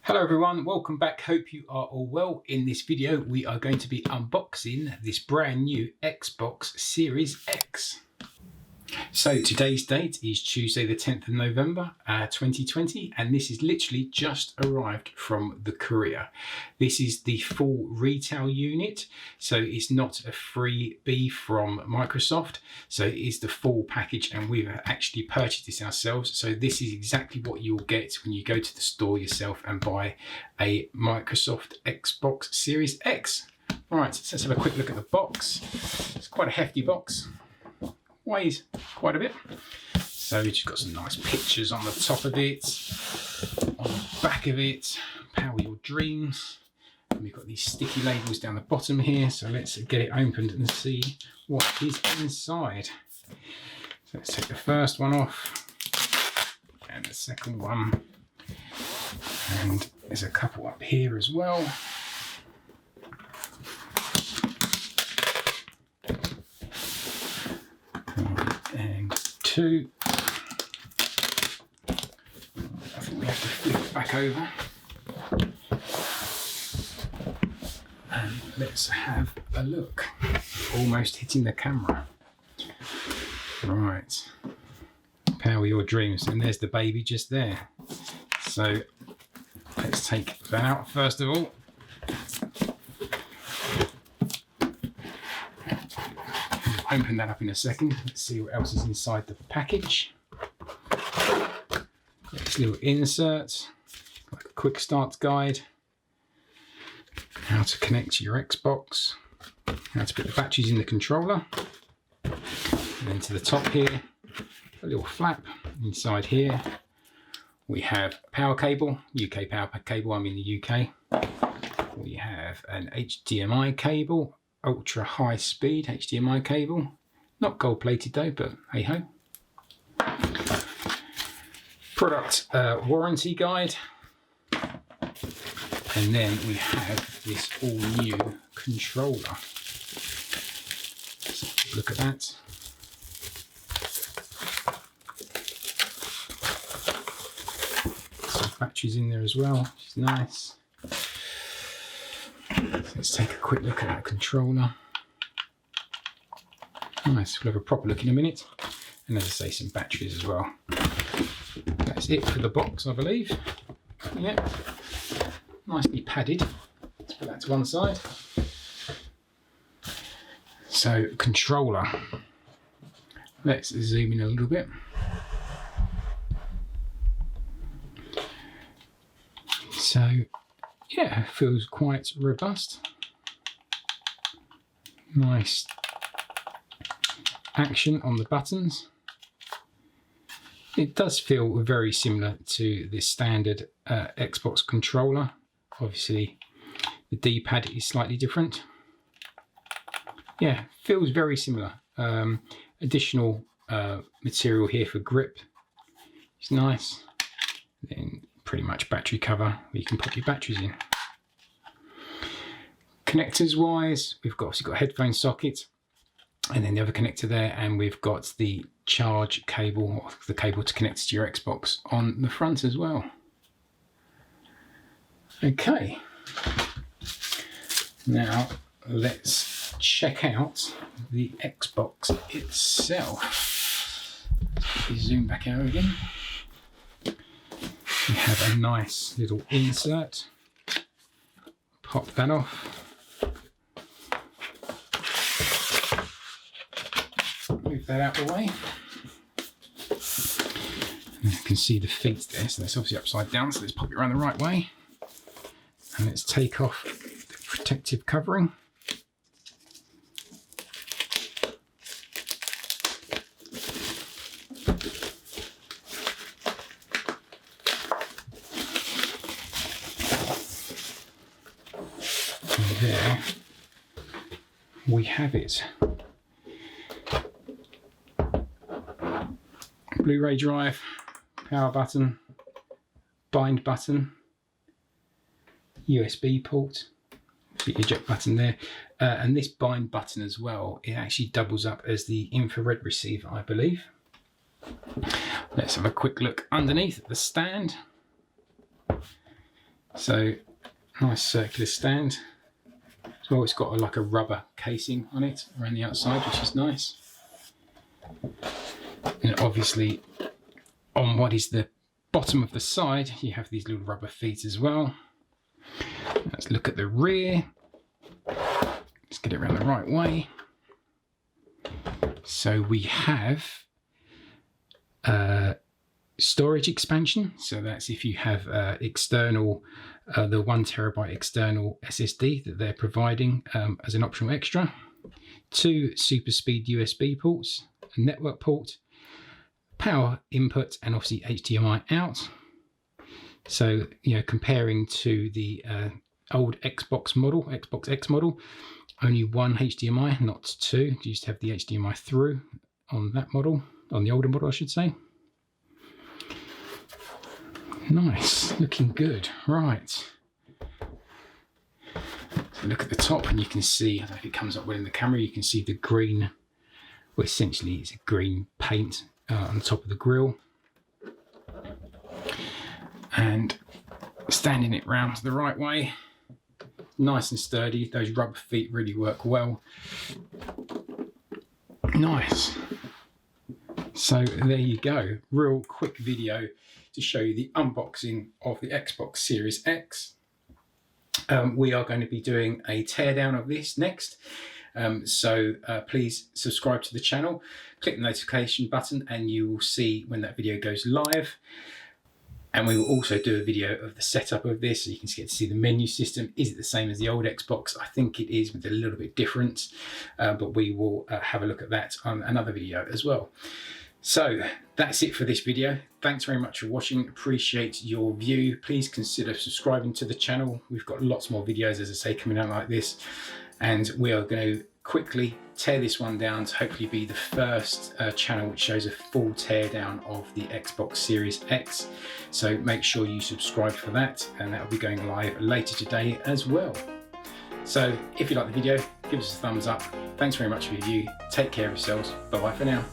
Hello everyone, welcome back. Hope you are all well. In this video we are going to be unboxing this brand new Xbox Series X. So today's date is Tuesday the 10th of November 2020, and this is literally just arrived from the courier. This is the full retail unit, so it's not a freebie from Microsoft, so it is the full package, and we've actually purchased this ourselves. So this is exactly what you'll get when you go to the store yourself and buy a Microsoft Xbox Series X. Right, so let's have a quick look at the box. It's quite a hefty box. Weighs quite a bit. So we've just got some nice pictures on the top of it, on the back of it, power your dreams. And we've got these sticky labels down the bottom here, so let's get it opened and see what is inside. So let's take the first one off and the second one, and there's a couple up here as well. And two. I think we have to flip it back over. And let's have a look. Almost hitting the camera. Right. Power your dreams. And there's the baby just there. So let's take that out first of all. Open that up in a second. Let's see what else is inside the package. Got this little insert, like a quick start guide, how to connect your Xbox, how to put the batteries in the controller, and then to the top here, a little flap. Inside here we have a power cable, UK power cable, I'm in the UK. We have an HDMI cable, ultra high speed HDMI cable, not gold plated though, but hey ho. Product warranty guide, and then we have this all new controller. So look at that. Some batteries in there as well, which is nice. Let's take a quick look at that controller. Nice, we'll have a proper look in a minute. And as I say, some batteries as well. That's it for the box, I believe. Yep, nicely padded. Let's put that to one side. So, controller. Let's zoom in a little bit. So, yeah, feels quite robust. Nice action on the buttons. It does feel very similar to the standard Xbox controller. Obviously, the D-pad is slightly different. Yeah, feels very similar. Additional material here for grip. It's nice. Then pretty much battery cover where you can put your batteries in. Connectors wise, we've obviously got a headphone socket, and then the other connector there, and we've got the charge cable, or the cable to connect to your Xbox on the front as well. Okay, now let's check out the Xbox itself. We zoom back out again. We have a nice little insert. Pop that off. Move that out of the way. And you can see the feet there, so that's obviously upside down, so let's pop it around the right way. And let's take off the protective covering. There we have it. Blu-ray drive, power button, bind button, USB port, the eject button there, and this bind button as well, it actually doubles up as the infrared receiver, I believe. Let's have a quick look underneath the stand. So nice circular stand. As well, it's got like a rubber casing on it around the outside, which is nice. And obviously on what is the bottom of the side, you have these little rubber feet as well. Let's look at the rear. Let's get it around the right way. So we have storage expansion. So that's if you have external, the 1 terabyte external SSD that they're providing as an optional extra. 2 super speed USB ports, a network port, power input, and obviously HDMI out. So, you know, comparing to the old Xbox model, Xbox X model, only 1 HDMI, not 2. You used to have the HDMI through on that model, on the older model, I should say. Nice, looking good. Right. So look at the top and you can see, I don't know if it comes up well in the camera, you can see the green, well, essentially it's a green paint on the top of the grille. And standing it round the right way, nice and sturdy. Those rubber feet really work well. Nice. So there you go, real quick video to show you the unboxing of the Xbox Series X. We are going to be doing a teardown of this next. So please subscribe to the channel, click the notification button, and you will see when that video goes live. And we will also do a video of the setup of this, so you can get to see the menu system. Is it the same as the old Xbox? I think it is, with a little bit different, but we will have a look at that on another video as well. So that's it for this video. Thanks very much for watching. Appreciate your view. Please consider subscribing to the channel. We've got lots more videos, as I say, coming out like this. And we are going to quickly tear this one down to hopefully be the first channel which shows a full teardown of the Xbox Series X. So make sure you subscribe for that, and that will be going live later today as well. So if you like the video, give us a thumbs up. Thanks very much for your view. Take care of yourselves. Bye bye for now.